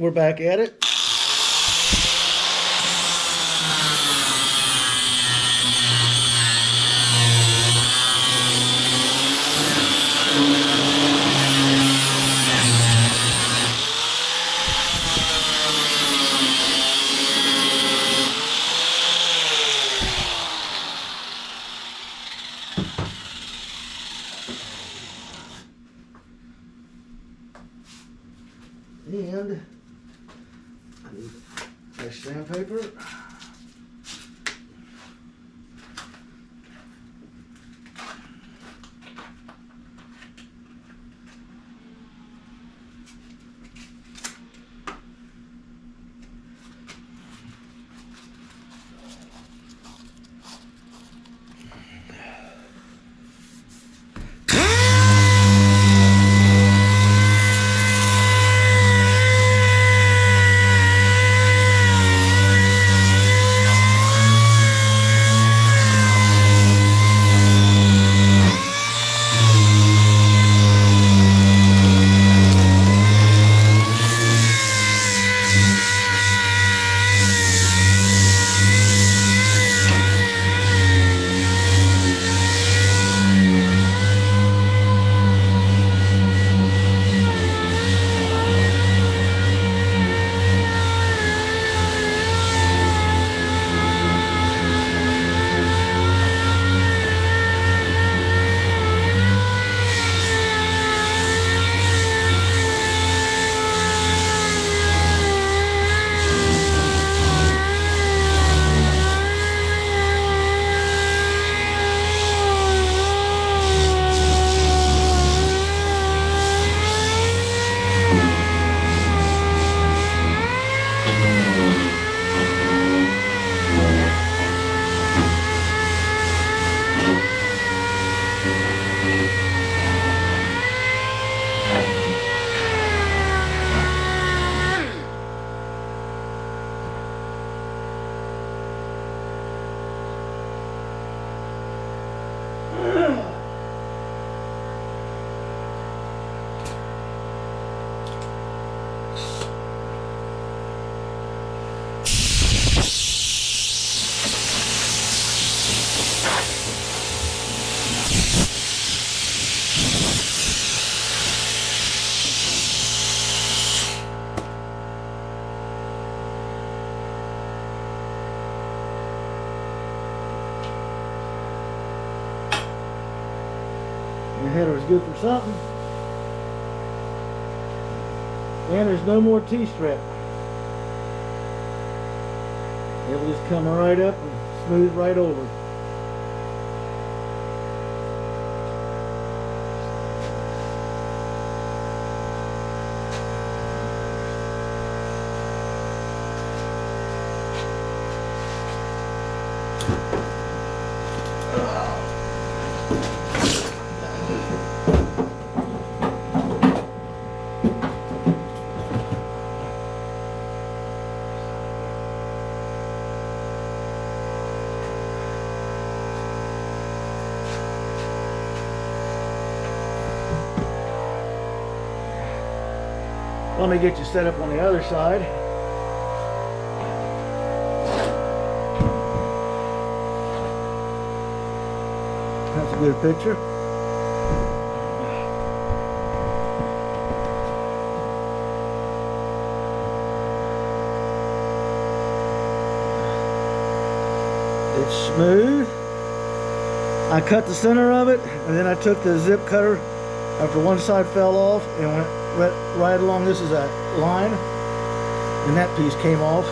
we're back at it. And I need fresh sandpaper. The header's good for something. And there's no more T-strap. It will just come right up and smooth right over. Let me get you set up on the other side. That's a good picture. It's smooth. I cut the center of it, and then I took the zip cutter after one side fell off and went right along. This is a line, and that piece came off.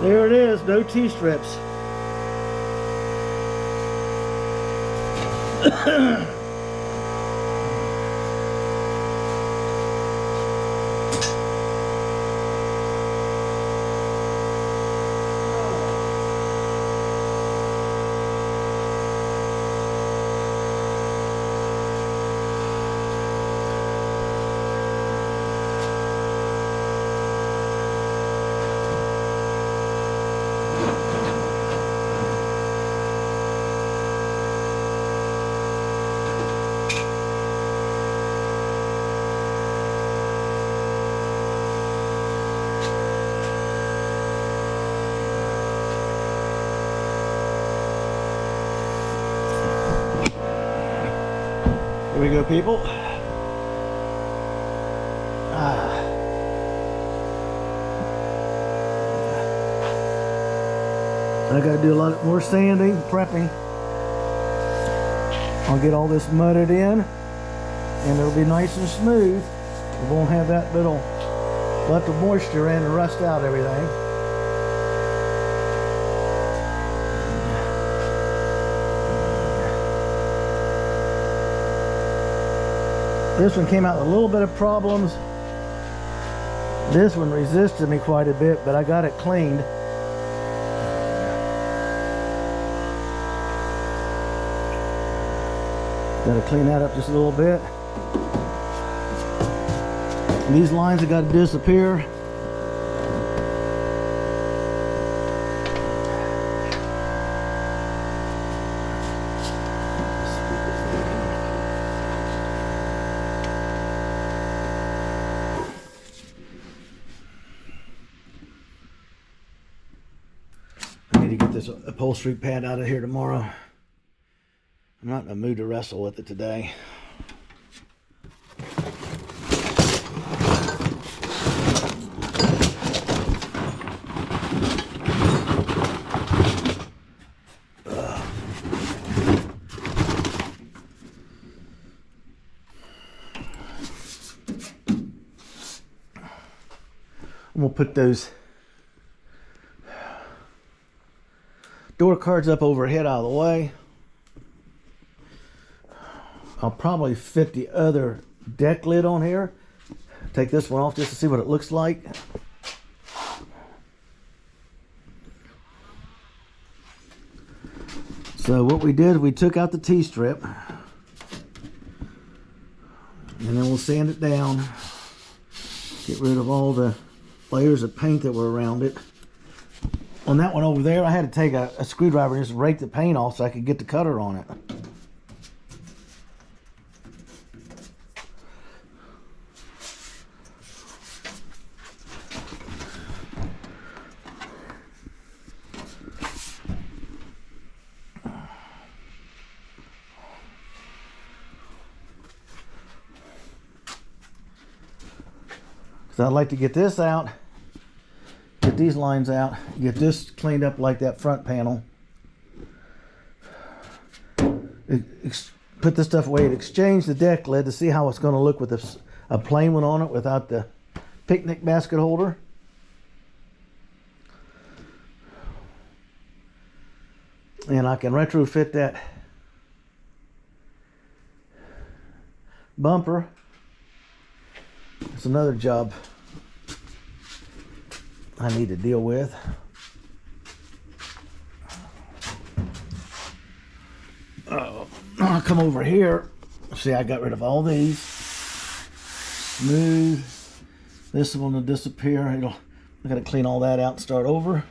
There it is, no T-strips. Here we go, people. I gotta do a lot more sanding, prepping. I'll get all this mudded in and it'll be nice and smooth. It won't have that little bunch of moisture in and rust out everything. This one came out with a little bit of problems. This one resisted me quite a bit, but I got it cleaned. Got to clean that up just a little bit. And these lines have got to disappear. This upholstery pad out of here tomorrow. I'm not in the mood to wrestle with it today. I'm gonna put those door cards up overhead out of the way. I'll probably fit the other deck lid on here. Take this one off just to see what it looks like. So what we did, we took out the T-strip and then we'll sand it down. Get rid of all the layers of paint that were around it. On that one over there, I had to take a screwdriver and just rake the paint off so I could get the cutter on it. Because I'd like to get this out. Get these lines out, get this cleaned up like that front panel. Put this stuff away and exchange the deck lid to see how it's going to look with a plain one on it without the picnic basket holder. And I can retrofit that bumper. It's another job I need to deal with. I'll come over here. See, I got rid of all these. Smooth. This one will disappear. I gotta clean all that out and start over.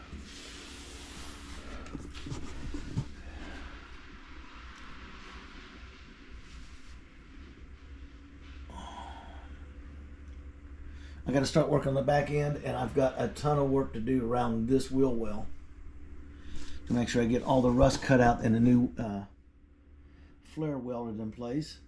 I got to start working on the back end, and I've got a ton of work to do around this wheel well to make sure I get all the rust cut out and the new flare welded in place.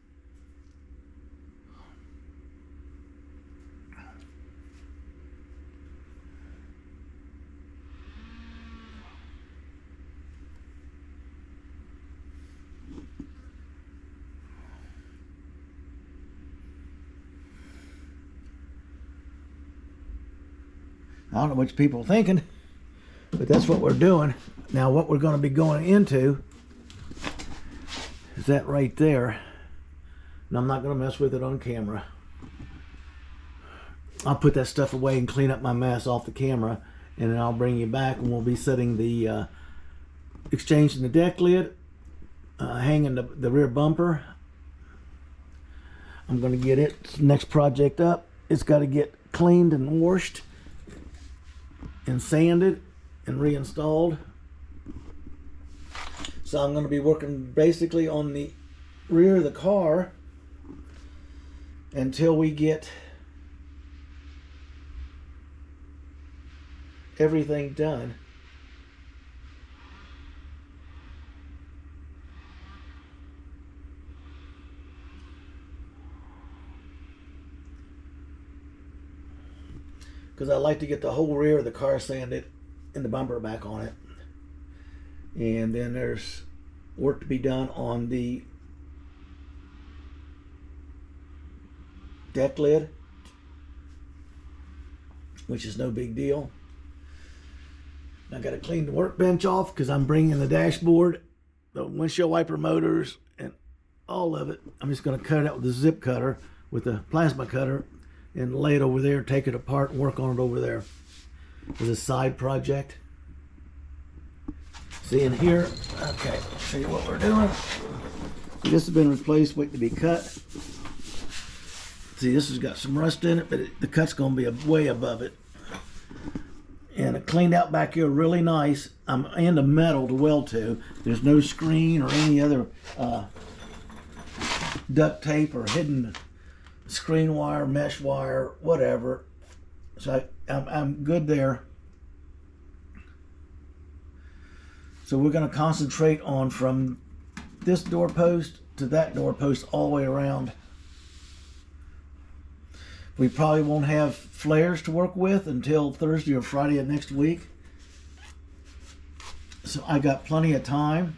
I don't know what people are thinking. But that's what we're doing. Now what we're going to be going into is that right there. And I'm not going to mess with it on camera. I'll put that stuff away and clean up my mess off the camera, and then I'll bring you back and we'll be setting the exchanging the deck lid, hanging the rear bumper. I'm going to get it next project up. It's got to get cleaned and washed and sanded and reinstalled. So I'm going to be working basically on the rear of the car until we get everything done. Because I like to get the whole rear of the car sanded and the bumper back on it. And then there's work to be done on the deck lid, which is no big deal. I got to clean the workbench off because I'm bringing the dashboard, the windshield wiper motors, and all of it. I'm just going to cut it out with the zip cutter, with the plasma cutter, and lay it over there, take it apart, and work on it over there. As a side project. See in here, okay, I'll show you what we're doing. This has been replaced, waiting to be cut. See, this has got some rust in it, but the cut's going to be way above it. And it cleaned out back here really nice. I'm into metal to weld to. There's no screen or any other duct tape or hidden screen wire, mesh wire, whatever. So I'm good there. So we're going to concentrate on from this doorpost to that doorpost all the way around. We probably won't have flares to work with until Thursday or Friday of next week. So I got plenty of time.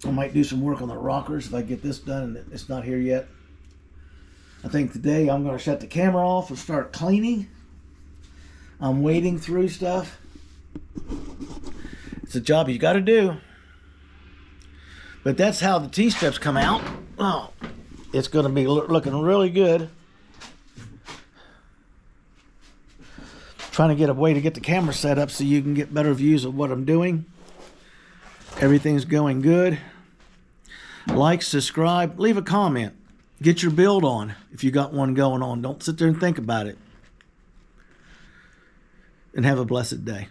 I might do some work on the rockers if I get this done and it's not here yet. I think today I'm going to shut the camera off and start cleaning. I'm wading through stuff. It's a job you got to do. But that's how the T-strips come out. Oh, it's going to be looking really good. Trying to get a way to get the camera set up so you can get better views of what I'm doing. Everything's going good. Like, subscribe, leave a comment. Get your build on if you got one going on. Don't sit there and think about it. And have a blessed day.